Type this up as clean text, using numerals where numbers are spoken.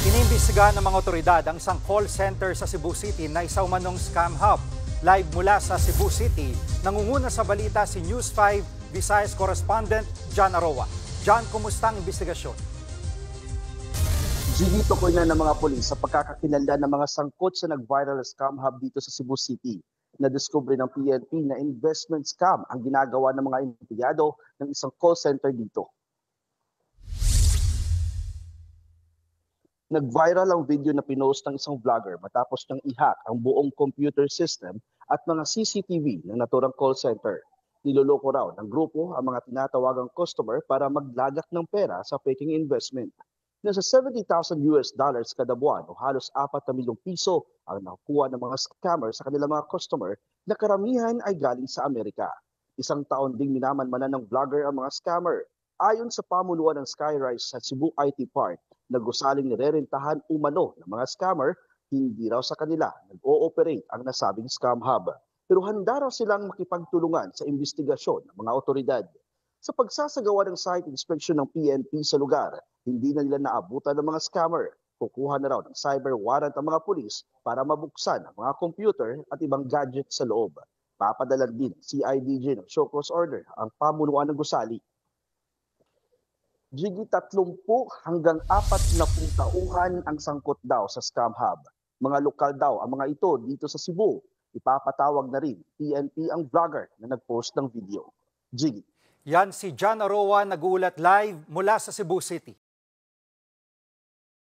Iniimbestigahan ng mga otoridad ang isang call center sa Cebu City na isa umanong scam hub. Live mula sa Cebu City, nangunguna sa balita si News 5 Visayas correspondent John Aroa. John, kumusta ang investigasyon? Tukoy na ng mga pulis sa pagkakakilanlan ng mga sangkot sa nag-viral scam hub dito sa Cebu City. Nadiskubre ng PNP na investment scam ang ginagawa ng mga empleyado ng isang call center dito. Nag-viral ang video na pinost ng isang vlogger matapos niyang i-hack ang buong computer system at mga CCTV ng naturang call center. Niloloko raw ng grupo ang mga tinatawagang customer para maglagak ng pera sa faking investment. Nasa $70,000 kada buwan o halos 4 na milyong piso ang nakuha ng mga scammer sa kanilang mga customer na karamihan ay galing sa Amerika. Isang taon ding minamanmanan ng vlogger ang mga scammer. Ayon sa pamumunuan ng Skyrise sa Cebu IT Park, nagusaling nirerentahan umano ng mga scammer, hindi raw sa kanila nag-ooperate ang nasabing scam hub. Pero handa raw silang makipagtulungan sa investigasyon ng mga otoridad. Sa pagsasagawa ng site inspection ng PNP sa lugar, hindi na nila naabutan ng mga scammer. Kukuha na raw ng cyber warrant ang mga pulis para mabuksan ang mga computer at ibang gadget sa loob. Papadalan din CIDJ ng show cause order ang pamunuan ng gusali. 30 hanggang 40 tauhan ang sangkot daw sa scam hub. Mga lokal daw ang mga ito dito sa Cebu. Ipapatawag na rin PNP ang vlogger na nag-post ng video. Jiggy. Yan si John Aroa, nag-uulat live mula sa Cebu City.